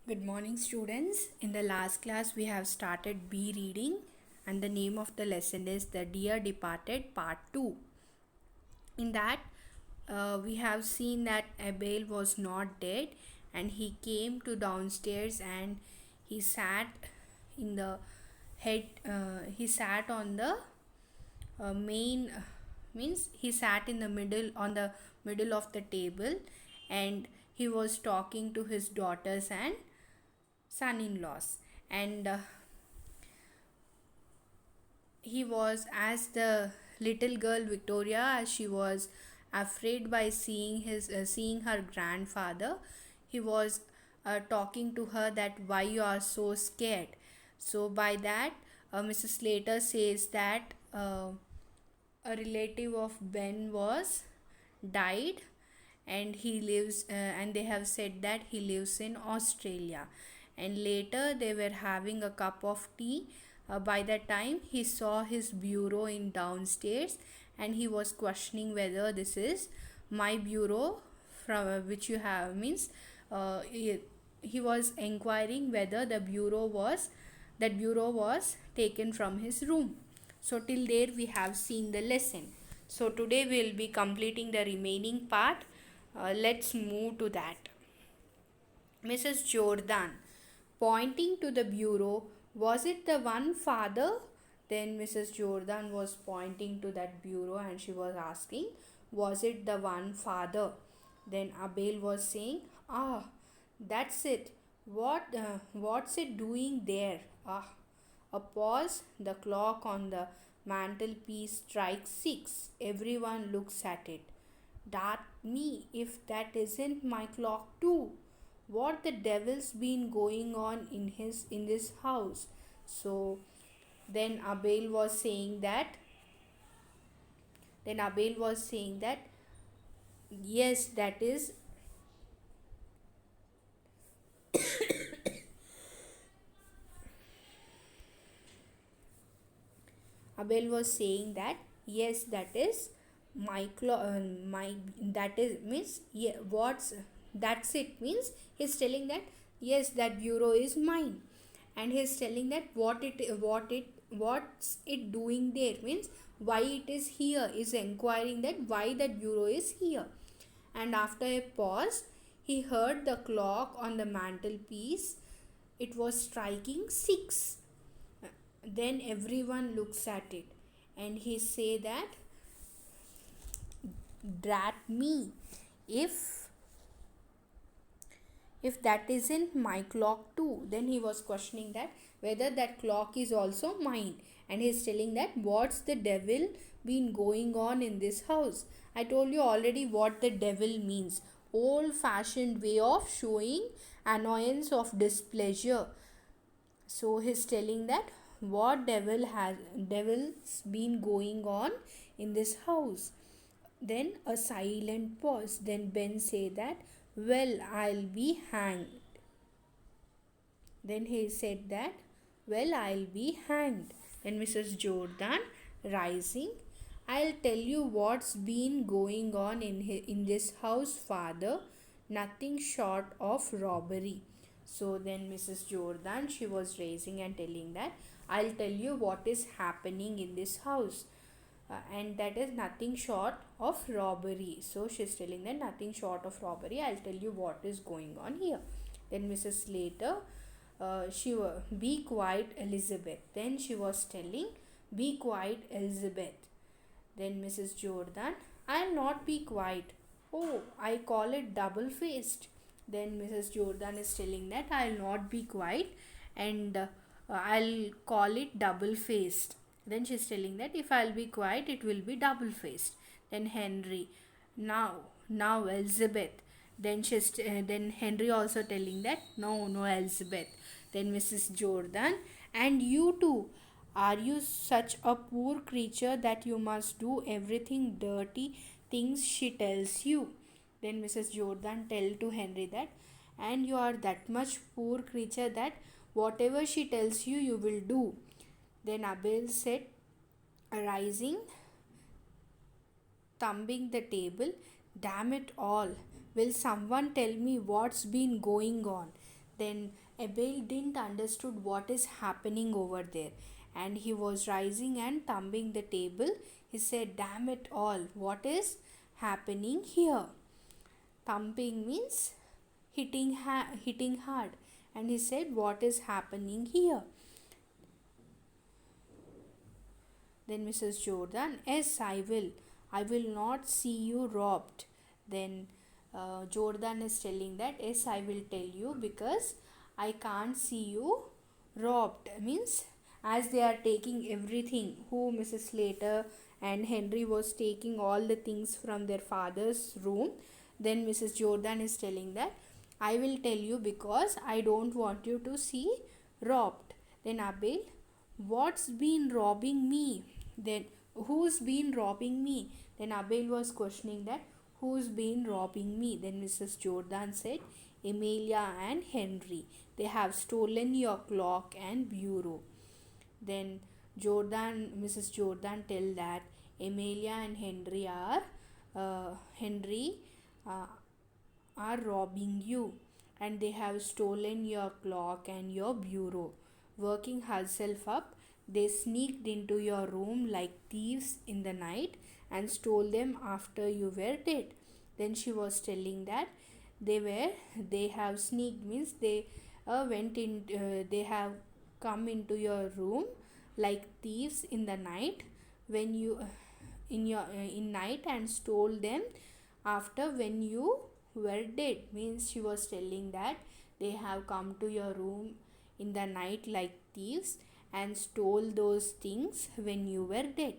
Good morning, students. In the last class, we have started B reading, and the name of the lesson is The Dear Departed Part 2. In that, we have seen that Abel was not dead, and he came to downstairs and he sat in the he sat on the main means he sat in the middle on the middle of the table, and he was talking to his daughters and son-in-laws. And he was, as the little girl Victoria, as she was afraid by seeing her grandfather, he was talking to her that why you are so scared. So by that, Mrs. Slater says that a relative of Ben was died, and he lives and they have said that he lives in Australia. And later they were having a cup of tea. By that time he saw his bureau in downstairs, and he was questioning whether this is my bureau from which you have means he was inquiring whether the bureau was taken from his room. So till there we have seen the lesson. So today we will be completing the remaining part. Let's move to that. Mrs. Jordan, pointing to the bureau, was it the one, father? Then Mrs. Jordan was pointing to that bureau and she was asking, was it the one, father? Then Abel was saying, ah, that's it. What's it doing there? Ah, a pause. The clock on the mantelpiece strikes 6. Everyone looks at it. Dart me if that isn't my clock too. What the devil's been going on in this house? So then Abel was saying that then Abel was saying that yes, that is Abel was saying that yes, that is my that is means yeah, that's it means he's telling that yes, that bureau is mine. And he's telling that what's it doing there means why it is here, is inquiring that why that bureau is here. And after a pause, he heard the clock on the mantelpiece. It was striking 6. Then everyone looks at it, and he say that drat me if that isn't my clock too. Then he was questioning that whether that clock is also mine, and he's telling that what's the devil been going on in this house. I told you already what the devil means. Old fashioned way of showing annoyance of displeasure. So he's telling that what devil's been going on in this house. Then a silent pause. Then Ben say that, well, I'll be hanged. Then he said that, well, I'll be hanged. Then Mrs. Jordan, rising, I'll tell you what's been going on in this house, father. Nothing short of robbery. So then Mrs. Jordan, she was raising and telling that, I'll tell you what is happening in this house. And that is nothing short of robbery. So she's telling that nothing short of robbery. I'll tell you what is going on here. Then Mrs. Slater, be quiet, Elizabeth. Then she was telling, be quiet, Elizabeth. Then Mrs. Jordan, I'll not be quiet. Oh, I call it double faced. Then Mrs. Jordan is telling that I'll not be quiet, and I'll call it double faced. Then she's telling that if I'll be quiet, it will be double faced. Then Henry, now Elizabeth. Then Henry also telling that no Elizabeth. Then Mrs. Jordan, and you too. Are you such a poor creature that you must do everything dirty things she tells you? Then Mrs. Jordan tell to Henry that, and you are that much poor creature that whatever she tells you, you will do. Then Abel said, rising, thumping the table, damn it all, will someone tell me what's been going on? Then Abel didn't understood what is happening over there, and he was rising and thumping the table. He said, "Damn it all, what is happening here?" Thumping means hitting hard, and he said, "What is happening here?" Then Mrs. Jordan, "Yes, I will. I will not see you robbed." Then Jordan is telling that, "Yes, I will tell you because I can't see you robbed." Means, as they are taking everything, who Mrs. Slater and Henry was taking all the things from their father's room. Then Mrs. Jordan is telling that, "I will tell you because I don't want you to see robbed." Then Abel, "What's been robbing me?" Then, "Who's been robbing me?" Then Abel was questioning that, "Who's been robbing me?" Then Mrs. Jordan said, "Amelia and Henry. They have stolen your clock and bureau." Then Mrs. Jordan tell that Amelia and Henry uh, are robbing you, and they have stolen your clock and your bureau. Working herself up, they sneaked into your room like thieves in the night and stole them after you were dead. Then she was telling that they have sneaked means they have come into your room like thieves in the night when you in night and stole them after when you were dead. Means she was telling that they have come to your room in the night like thieves and stole those things when you were dead.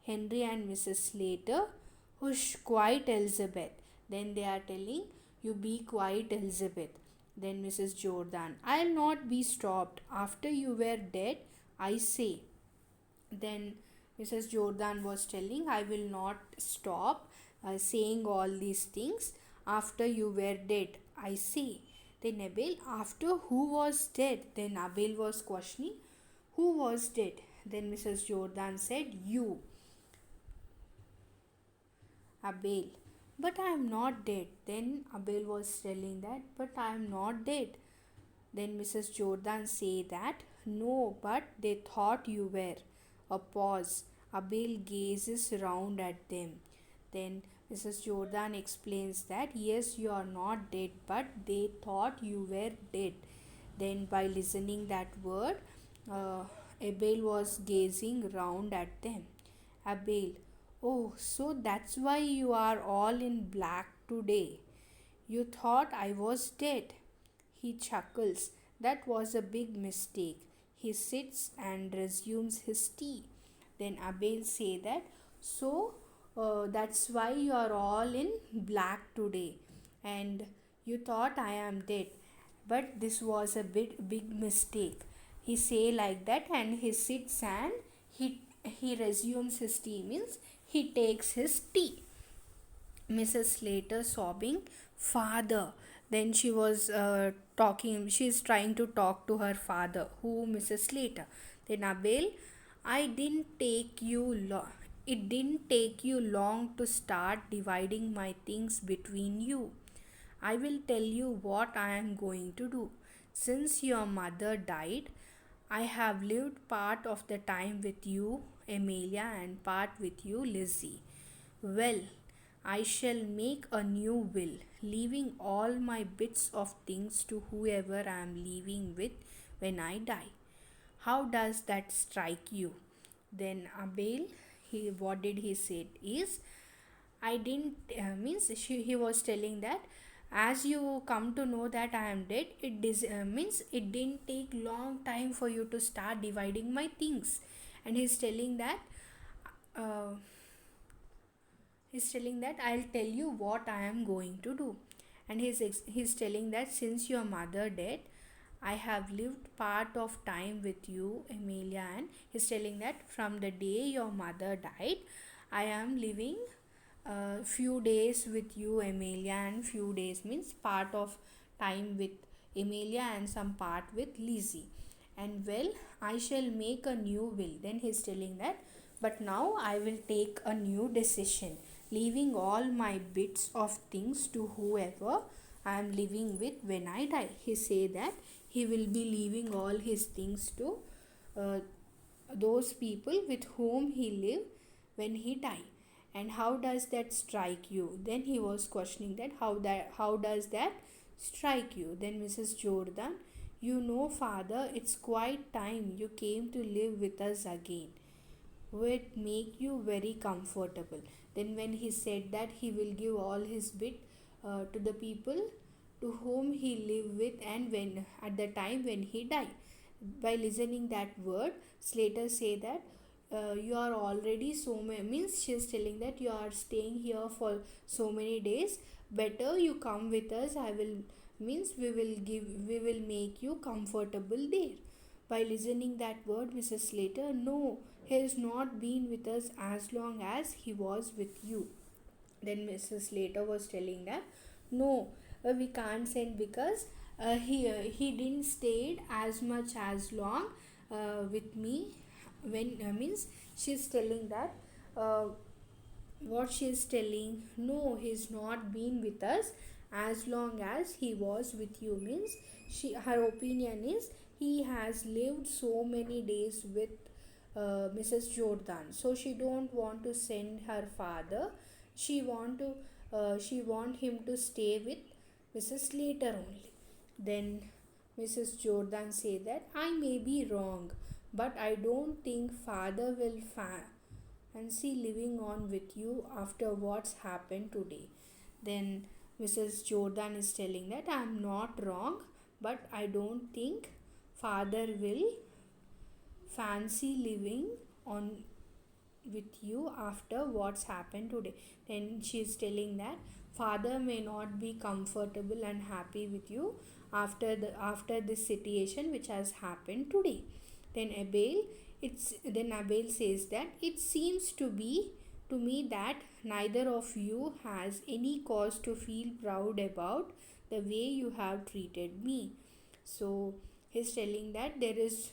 Henry and Mrs. Slater, "Hush, quiet, Elizabeth." Then they are telling, "You be quiet, Elizabeth." Then Mrs. Jordan, "I'll not be stopped. After you were dead, I say." Then Mrs. Jordan was telling, "I will not stop saying all these things after you were dead, I say." Then Abel, "After who was dead?" Then Abel was questioning, "Who was dead?" Then Mrs. Jordan said, "You, Abel." "But I am not dead." Then Abel was telling that, "But I am not dead." Then Mrs. Jordan say that, "No, but they thought you were." A pause. Abel gazes round at them. Then Mrs. Jordan explains that, "Yes, you are not dead, but they thought you were dead." Then by listening that word, uh, Abel was gazing round at them. Abel, "Oh, so that's why you are all in black today. You thought I was dead." He chuckles. That was a big mistake. He sits and resumes his tea. Then Abel say that, "So that's why you are all in black today, and you thought I am dead. But this was a big mistake." He say like that, and he sits and he resumes his tea. Means he takes his tea. Mrs. Slater sobbing, "Father." Then she was she's trying to talk to her father, who Mrs. Slater. Then Abel, it didn't take you long to start dividing my things between you. I will tell you what I am going to do. Since your mother died, I have lived part of the time with you, Amelia, and part with you, Lizzie. Well, I shall make a new will, leaving all my bits of things to whoever I am leaving with when I die. How does that strike you? Then Abel, what did he say is, I didn't he was telling that, as you come to know that I am dead, means it didn't take long time for you to start dividing my things. And uh, he's telling that I'll tell you what I am going to do. And he's telling that, since your mother dead, I have lived part of time with you, Amelia. And he's telling that from the day your mother died, I am living few days with you, Amelia, and few days means part of time with Amelia and some part with Lizzie. And well, I shall make a new will. Then he's telling that, but now I will take a new decision, leaving all my bits of things to whoever I am living with when I die. He say that he will be leaving all his things to uh, those people with whom he live when he die. And how does that strike you? Then he was questioning that how does that strike you? Then Mrs. Jordan, you know, father, it's quite time you came to live with us again, would make you very comfortable. Then, when he said that he will give all his bit to the people to whom he lived with, and when at the time when he died, by listening that word, Slater say that you are already so many, means she is telling that you are staying here for so many days. Better you come with us. I will, means we will make you comfortable there. By listening that word, Mrs. Slater, no, he has not been with us as long as he was with you. Then Mrs. Slater was telling that, no, we can't send because he didn't stayed as much as long with me. When means she's telling that uh, what she is telling, no, he's not been with us as long as he was with you, means her opinion is he has lived so many days with Mrs. Jordan, so she don't want to send her father. She want him to stay with Mrs. Slater only. Then Mrs. Jordan say that I may be wrong, but I don't think father will and see living on with you after what's happened today. Then Mrs. Jordan is telling that I am not wrong, but I don't think father will fancy living on with you after what's happened today. Then she is telling that father may not be comfortable and happy with you after this situation which has happened today. Then Abel says that it seems to me that neither of you has any cause to feel proud about the way you have treated me. So he's telling that there is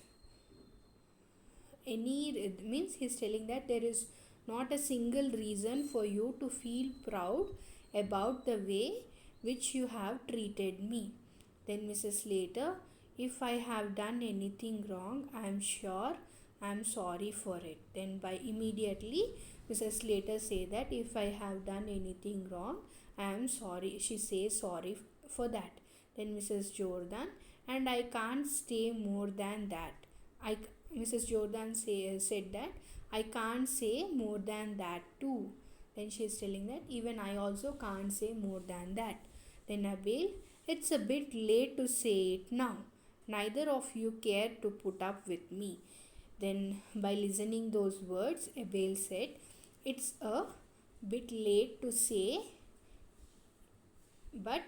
any means he's telling that there is not a single reason for you to feel proud about the way which you have treated me. Then Mrs. Slater, if I have done anything wrong, I am sure I am sorry for it. Then by immediately Mrs. Slater say that if I have done anything wrong, I am sorry. She says sorry for that. Then Mrs. Jordan, and I can't stay more than that. I Mrs. Jordan said that I can't say more than that too. Then she is telling that even I also can't say more than that. Then Abel, it's a bit late to say it now. Neither of you care to put up with me. Then by listening those words, Abel said, it's a bit late to say, but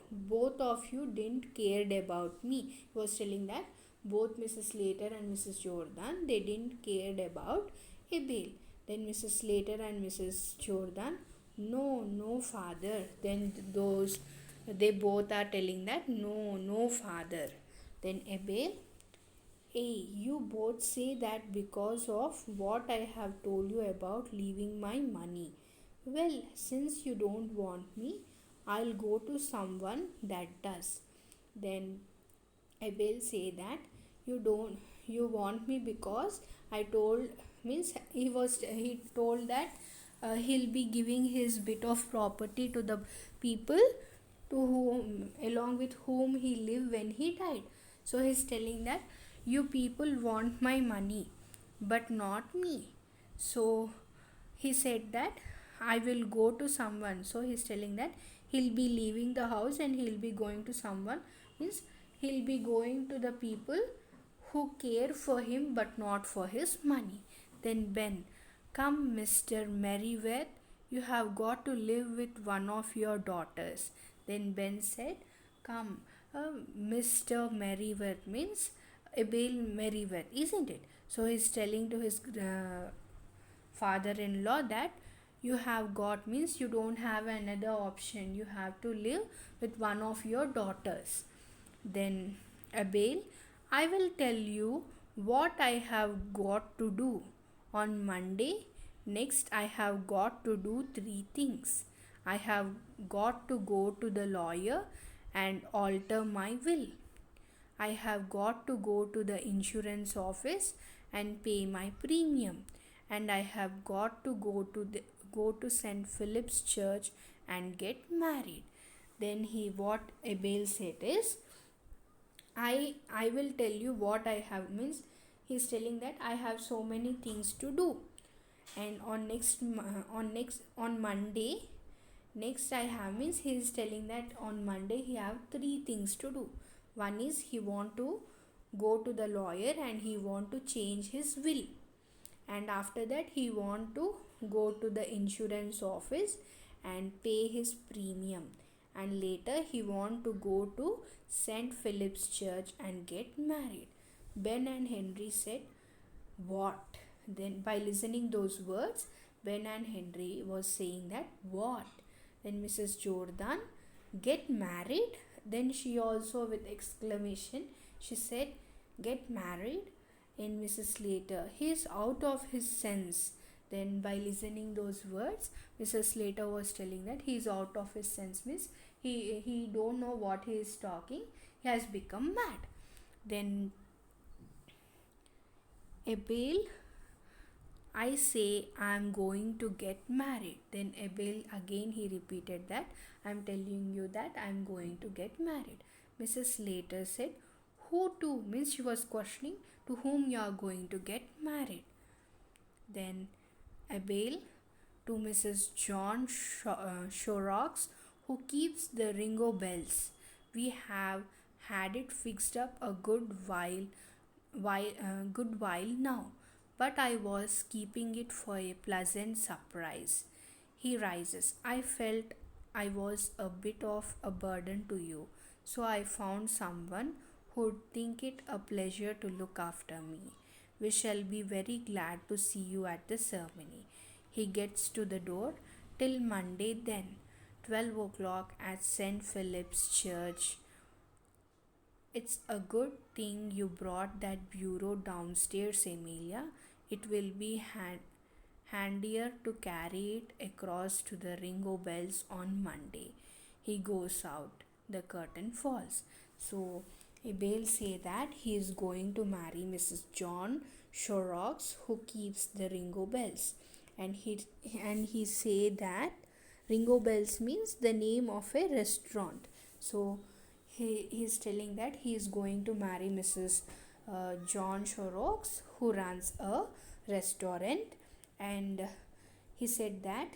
both of you didn't cared about me. He was telling that both Mrs. Slater and Mrs. Jordan, they didn't cared about Abel. Then Mrs. Slater and Mrs. Jordan, no father. Then those they both are telling that no father. Then Abel, hey, you both say that because of what I have told you about leaving my money. Well, since you don't want me, I'll go to someone that does. Then Abel say that you want me because I told, means he told that he'll be giving his bit of property to the people to whom along with whom he lived when he died. So he's telling that you people want my money but not me. So he said that I will go to someone. So he's telling that he'll be leaving the house and he'll be going to someone, means he'll be going to the people who care for him but not for his money. Then Ben, come, Mr. Merriweather, you have got to live with one of your daughters. Then Ben said, come, Mr. Merriweather means Abel Merriweather, isn't it? So he's telling to his father-in-law that you have got, means you don't have another option, you have to live with one of your daughters. Then Abel, I will tell you what I have got to do. On Monday next, I have got to do three things. I have got to go to the lawyer and alter my will. I have got to go to the insurance office and pay my premium, and I have got to go to St. Philip's Church and get married. Then he what Abel said is, I will tell you what I have, means he's telling that I have so many things to do, and on Monday, next I have, means he is telling that on Monday he have three things to do. One is he want to go to the lawyer and he want to change his will, and after that he want to go to the insurance office and pay his premium, and later he want to go to St. Philip's Church and get married. Ben and Henry said, what? Then by listening those words, Ben and Henry was saying that, what? Then Mrs. Jordan, get married? Then she also with exclamation, she said, get married? In Mrs. Slater, he is out of his sense. Then by listening those words, Mrs. Slater was telling that he is out of his sense, means he don't know what he is talking. He has become mad. Then Abel, I say I am going to get married. Then Abel again he repeated that I am telling you that I am going to get married. Mrs. Slater said, who to? Means she was questioning to whom you are going to get married. Then Abel to Mrs. John Shorrocks, who keeps the Ringo bells. We have had it fixed up a good while now, but I was keeping it for a pleasant surprise. He rises. I felt I was a bit of a burden to you, so I found someone who'd think it a pleasure to look after me. We shall be very glad to see you at the ceremony. He gets to the door. Till Monday then, 12 o'clock at St. Philip's Church. It's a good thing you brought that bureau downstairs, Emilia. It will be handier to carry it across to the Ringo bells on Monday. He goes out. The curtain falls. So Abel say that he is going to marry Mrs. John Shorrocks, who keeps the Ringo bells, and he say that Ringo bells means the name of a restaurant. So he is telling that he is going to marry Mrs. John Shorrocks, who runs a restaurant, and he said that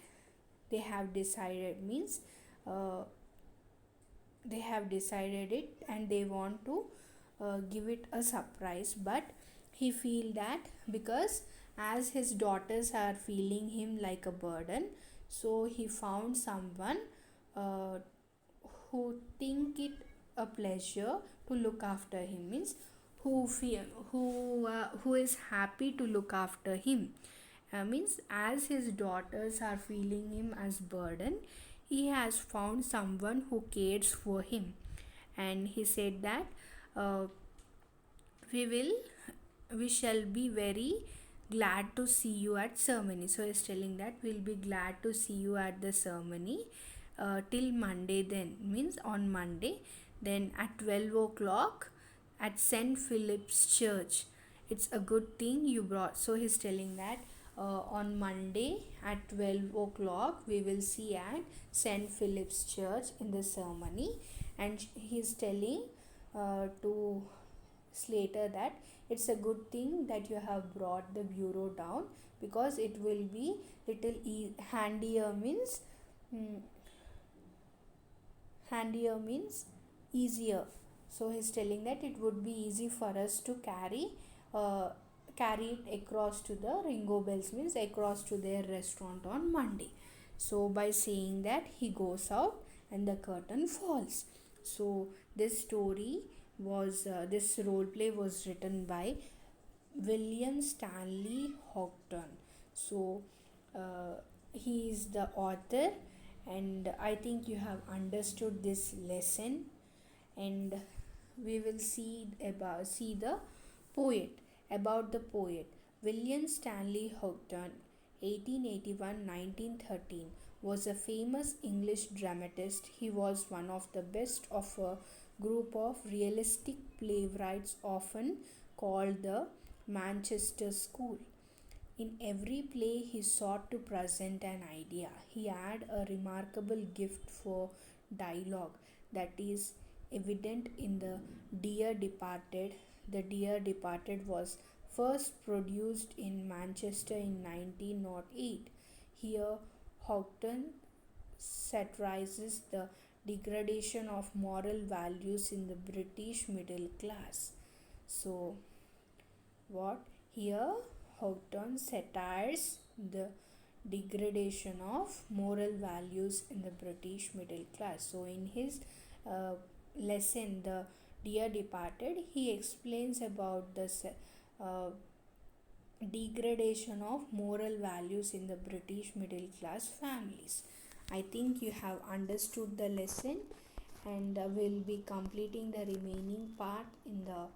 they have decided, means uh, they have decided it and they want to give it a surprise, but he feel that because as his daughters are feeling him like a burden, so he found someone uh, who think it a pleasure to look after him, means who is happy to look after him, means as his daughters are feeling him as burden, he has found someone who cares for him. And he said that uh, we will we shall be very glad to see you at ceremony. So he's telling that we'll be glad to see you at the ceremony till Monday, then means on Monday, then at 12 o'clock at St. Philip's Church. It's a good thing you brought. So he's telling that on Monday at 12 o'clock we will see at St. Philip's Church in the ceremony. And he's telling to Slater that it's a good thing that you have brought the bureau down, because it will be little handier, means handier means easier. So he's telling that it would be easy for us to uh, carry it across to the Ringo bells, means across to their restaurant on Monday. So by saying that, he goes out and the curtain falls. So this story was this role play was written by William Stanley Houghton. So he is the author, and I think you have understood this lesson. And we will see the poet about the poet William Stanley Houghton, 1881-1913, was a famous English dramatist. He was one of the best of a group of realistic playwrights, often called the Manchester School. In every play, he sought to present an idea. He had a remarkable gift for dialogue that is evident in Dear Departed. The Dear Departed was first produced in Manchester in 1908. Here, Houghton satirizes the degradation of moral values in the British middle class. So, what here Houghton satires the degradation of moral values in the British middle class. So, in his uh, lesson, The Dear Departed, he explains about the uh, degradation of moral values in the British middle class families. I think you have understood the lesson, and we'll be completing the remaining part in the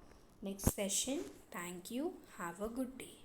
next session. Thank you. Have a good day.